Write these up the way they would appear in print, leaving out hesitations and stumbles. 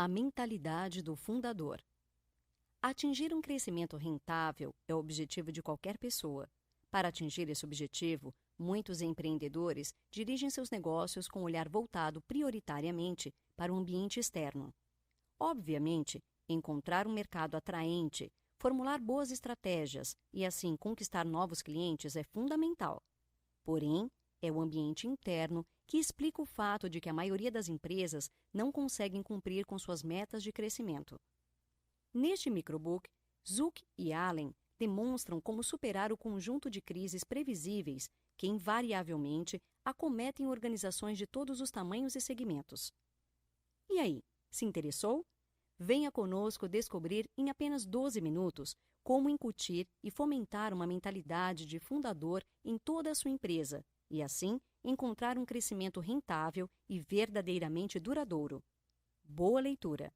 A mentalidade do fundador. Atingir um crescimento rentável é o objetivo de qualquer pessoa. Para atingir esse objetivo, muitos empreendedores dirigem seus negócios com um olhar voltado prioritariamente para o ambiente externo. Obviamente, encontrar um mercado atraente, formular boas estratégias e assim conquistar novos clientes é fundamental. Porém, é o ambiente interno que explica o fato de que a maioria das empresas não conseguem cumprir com suas metas de crescimento. Neste microbook, Zuck e Allen demonstram como superar o conjunto de crises previsíveis que invariavelmente acometem organizações de todos os tamanhos e segmentos. E aí, se interessou? Venha conosco descobrir em apenas 12 minutos como incutir e fomentar uma mentalidade de fundador em toda a sua empresa e, assim, encontrar um crescimento rentável e verdadeiramente duradouro. Boa leitura!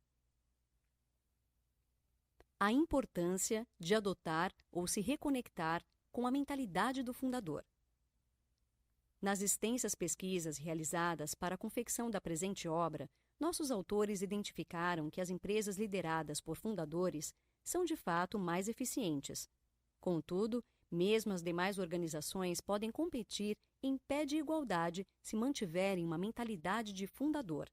A importância de adotar ou se reconectar com a mentalidade do fundador. Nas extensas pesquisas realizadas para a confecção da presente obra, nossos autores identificaram que as empresas lideradas por fundadores são de fato mais eficientes. Contudo, mesmo as demais organizações podem competir em pé de igualdade se mantiverem uma mentalidade de fundador.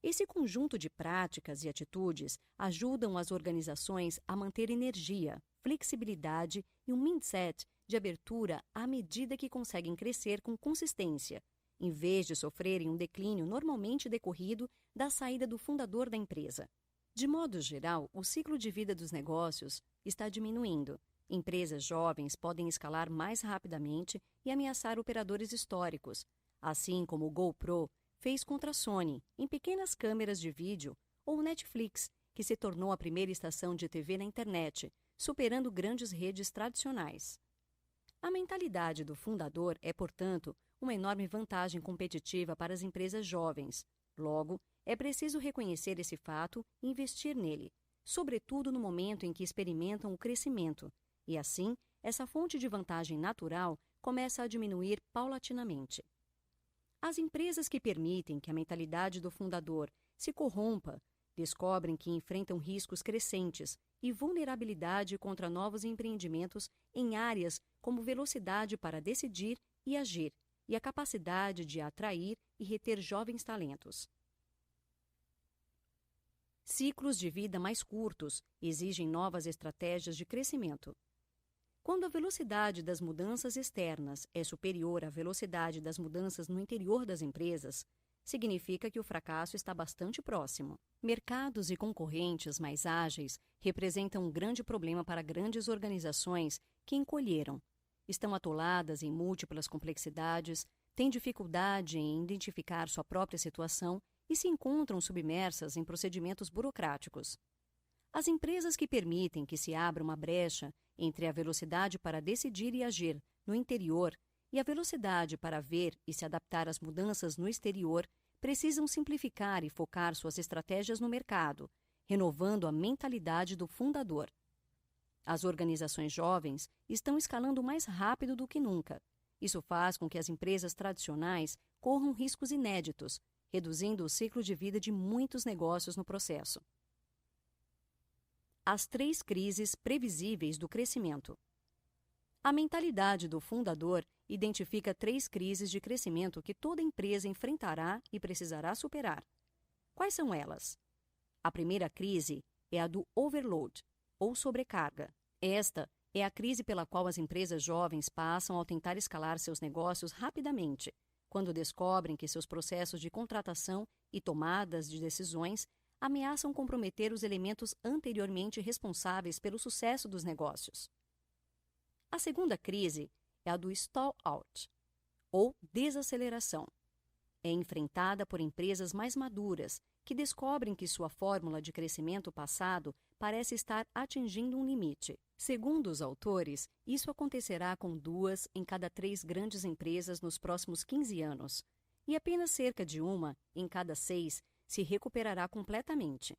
Esse conjunto de práticas e atitudes ajudam as organizações a manter energia, flexibilidade e um mindset de abertura à medida que conseguem crescer com consistência, em vez de sofrerem um declínio normalmente decorrido da saída do fundador da empresa. De modo geral, o ciclo de vida dos negócios está diminuindo. Empresas jovens podem escalar mais rapidamente e ameaçar operadores históricos, assim como o GoPro fez contra a Sony em pequenas câmeras de vídeo, ou o Netflix, que se tornou a primeira estação de TV na internet, superando grandes redes tradicionais. A mentalidade do fundador é, portanto, uma enorme vantagem competitiva para as empresas jovens. Logo, é preciso reconhecer esse fato e investir nele, sobretudo no momento em que experimentam o crescimento, e assim, essa fonte de vantagem natural começa a diminuir paulatinamente. As empresas que permitem que a mentalidade do fundador se corrompa descobrem que enfrentam riscos crescentes e vulnerabilidade contra novos empreendimentos em áreas como velocidade para decidir e agir e a capacidade de atrair e reter jovens talentos. Ciclos de vida mais curtos exigem novas estratégias de crescimento. Quando a velocidade das mudanças externas é superior à velocidade das mudanças no interior das empresas, significa que o fracasso está bastante próximo. Mercados e concorrentes mais ágeis representam um grande problema para grandes organizações que encolheram, estão atoladas em múltiplas complexidades, têm dificuldade em identificar sua própria situação e se encontram submersas em procedimentos burocráticos. As empresas que permitem que se abra uma brecha entre a velocidade para decidir e agir no interior e a velocidade para ver e se adaptar às mudanças no exterior precisam simplificar e focar suas estratégias no mercado, renovando a mentalidade do fundador. As organizações jovens estão escalando mais rápido do que nunca. Isso faz com que as empresas tradicionais corram riscos inéditos, reduzindo o ciclo de vida de muitos negócios no processo. As 3 crises previsíveis do crescimento. A mentalidade do fundador identifica 3 crises de crescimento que toda empresa enfrentará e precisará superar. Quais são elas? A primeira crise é a do overload, ou sobrecarga. Esta é a crise pela qual as empresas jovens passam ao tentar escalar seus negócios rapidamente, quando descobrem que seus processos de contratação e tomadas de decisões ameaçam comprometer os elementos anteriormente responsáveis pelo sucesso dos negócios. A segunda crise é a do stall-out, ou desaceleração. É enfrentada por empresas mais maduras que descobrem que sua fórmula de crescimento passado parece estar atingindo um limite. Segundo os autores, isso acontecerá com 2 em cada 3 grandes empresas nos próximos 15 anos, e apenas cerca de 1 em cada 6 se recuperará completamente.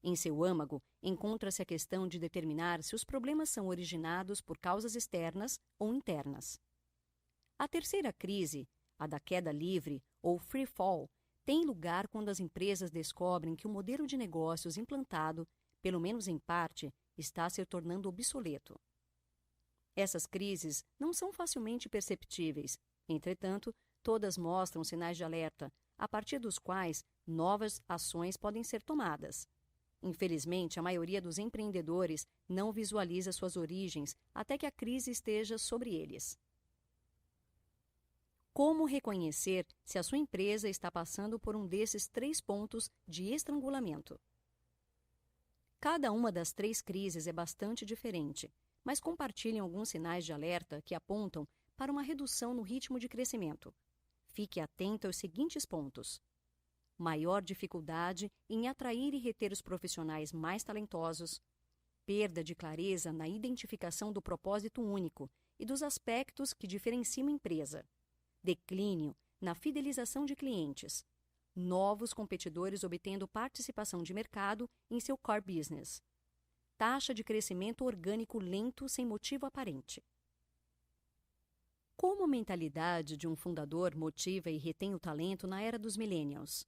Em seu âmago, encontra-se a questão de determinar se os problemas são originados por causas externas ou internas. A terceira crise, a da queda livre ou free fall, tem lugar quando as empresas descobrem que o modelo de negócios implantado, pelo menos em parte, está se tornando obsoleto. Essas crises não são facilmente perceptíveis, entretanto, todas mostram sinais de alerta, a partir dos quais novas ações podem ser tomadas. Infelizmente, a maioria dos empreendedores não visualiza suas origens até que a crise esteja sobre eles. Como reconhecer se a sua empresa está passando por um desses 3 pontos de estrangulamento? Cada uma das 3 crises é bastante diferente, mas compartilham alguns sinais de alerta que apontam para uma redução no ritmo de crescimento. Fique atento aos seguintes pontos: maior dificuldade em atrair e reter os profissionais mais talentosos, perda de clareza na identificação do propósito único e dos aspectos que diferenciam a empresa, declínio na fidelização de clientes, novos competidores obtendo participação de mercado em seu core business, taxa de crescimento orgânico lento sem motivo aparente. Como a mentalidade de um fundador motiva e retém o talento na era dos millennials?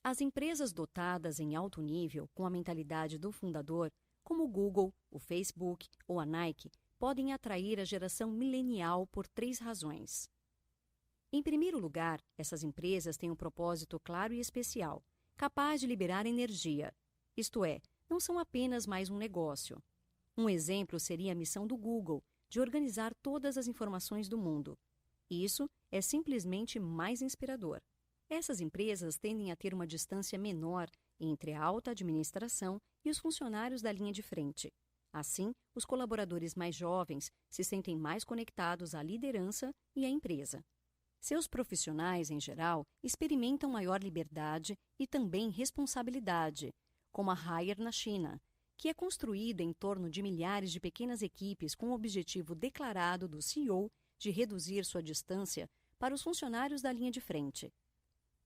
As empresas dotadas em alto nível com a mentalidade do fundador, como o Google, o Facebook ou a Nike, podem atrair a geração milenial por 3 razões. Em primeiro lugar, essas empresas têm um propósito claro e especial, capaz de liberar energia. Isto é, não são apenas mais um negócio. Um exemplo seria a missão do Google, de organizar todas as informações do mundo. Isso é simplesmente mais inspirador. Essas empresas tendem a ter uma distância menor entre a alta administração e os funcionários da linha de frente. Assim, os colaboradores mais jovens se sentem mais conectados à liderança e à empresa. Seus profissionais, em geral, experimentam maior liberdade e também responsabilidade, como a Haier na China, que é construída em torno de milhares de pequenas equipes com o objetivo declarado do CEO de reduzir sua distância para os funcionários da linha de frente.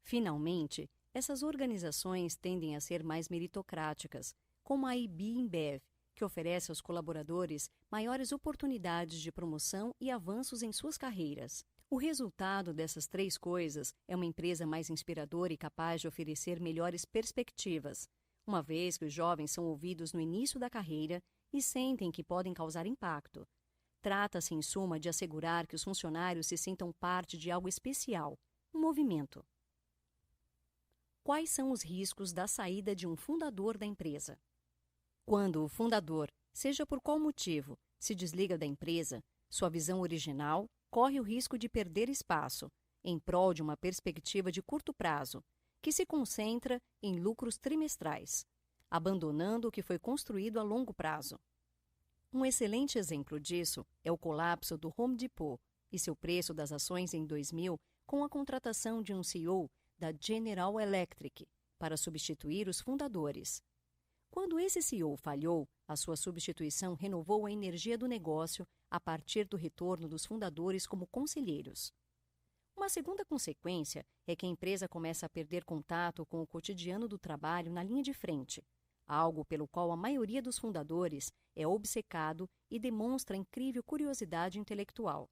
Finalmente, essas organizações tendem a ser mais meritocráticas, como a AB InBev, que oferece aos colaboradores maiores oportunidades de promoção e avanços em suas carreiras. O resultado dessas 3 coisas é uma empresa mais inspiradora e capaz de oferecer melhores perspectivas, uma vez que os jovens são ouvidos no início da carreira e sentem que podem causar impacto. Trata-se, em suma, de assegurar que os funcionários se sintam parte de algo especial, um movimento. Quais são os riscos da saída de um fundador da empresa? Quando o fundador, seja por qual motivo, se desliga da empresa, sua visão original corre o risco de perder espaço, em prol de uma perspectiva de curto prazo, que se concentra em lucros trimestrais, abandonando o que foi construído a longo prazo. Um excelente exemplo disso é o colapso do Home Depot e seu preço das ações em 2000 com a contratação de um CEO da General Electric para substituir os fundadores. Quando esse CEO falhou, a sua substituição renovou a energia do negócio a partir do retorno dos fundadores como conselheiros. Uma segunda consequência é que a empresa começa a perder contato com o cotidiano do trabalho na linha de frente, algo pelo qual a maioria dos fundadores é obcecado e demonstra incrível curiosidade intelectual.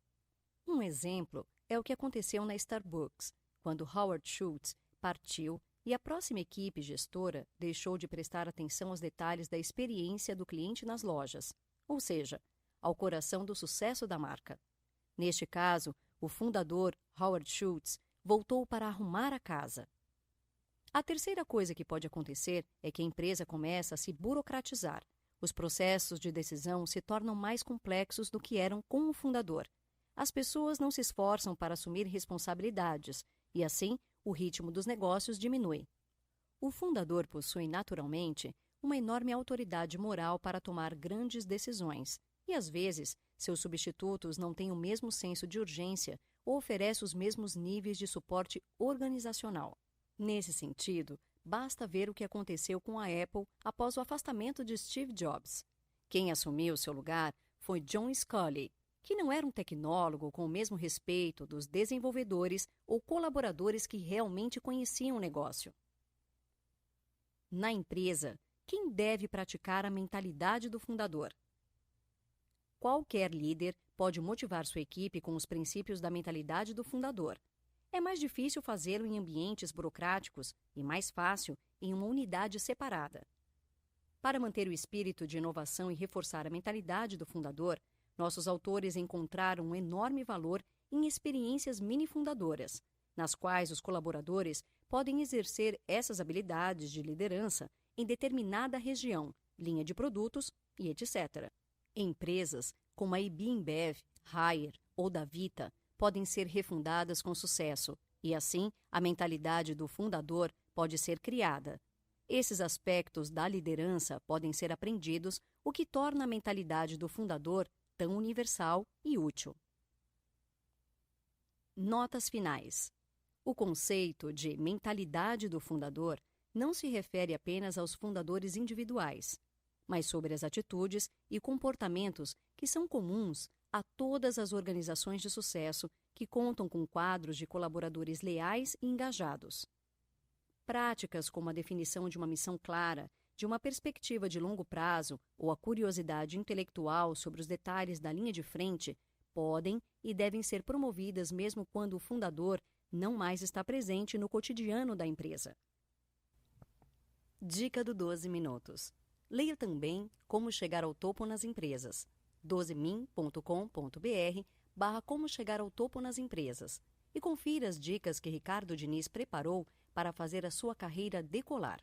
Um exemplo é o que aconteceu na Starbucks, quando Howard Schultz partiu e a próxima equipe gestora deixou de prestar atenção aos detalhes da experiência do cliente nas lojas, ou seja, ao coração do sucesso da marca. Neste caso, o fundador, Howard Schultz, voltou para arrumar a casa. A terceira coisa que pode acontecer é que a empresa começa a se burocratizar. Os processos de decisão se tornam mais complexos do que eram com o fundador. As pessoas não se esforçam para assumir responsabilidades e, assim, o ritmo dos negócios diminui. O fundador possui, naturalmente, uma enorme autoridade moral para tomar grandes decisões e, às vezes, seus substitutos não têm o mesmo senso de urgência ou oferecem os mesmos níveis de suporte organizacional. Nesse sentido, basta ver o que aconteceu com a Apple após o afastamento de Steve Jobs. Quem assumiu seu lugar foi John Sculley, que não era um tecnólogo com o mesmo respeito dos desenvolvedores ou colaboradores que realmente conheciam o negócio. Na empresa, quem deve praticar a mentalidade do fundador? Qualquer líder pode motivar sua equipe com os princípios da mentalidade do fundador. É mais difícil fazê-lo em ambientes burocráticos e mais fácil em uma unidade separada. Para manter o espírito de inovação e reforçar a mentalidade do fundador, nossos autores encontraram um enorme valor em experiências mini-fundadoras, nas quais os colaboradores podem exercer essas habilidades de liderança em determinada região, linha de produtos e etc. Empresas como a IB InBev, Haier ou Davita podem ser refundadas com sucesso e, assim, a mentalidade do fundador pode ser criada. Esses aspectos da liderança podem ser aprendidos, o que torna a mentalidade do fundador tão universal e útil. Notas finais. O conceito de mentalidade do fundador não se refere apenas aos fundadores individuais, mas sobre as atitudes e comportamentos que são comuns a todas as organizações de sucesso que contam com quadros de colaboradores leais e engajados. Práticas como a definição de uma missão clara, de uma perspectiva de longo prazo ou a curiosidade intelectual sobre os detalhes da linha de frente podem e devem ser promovidas mesmo quando o fundador não mais está presente no cotidiano da empresa. Dica do 12 Minutos. Leia também Como Chegar ao Topo nas Empresas. 12min.com.br/Como Chegar ao Topo nas Empresas. E confira as dicas que Ricardo Diniz preparou para fazer a sua carreira decolar.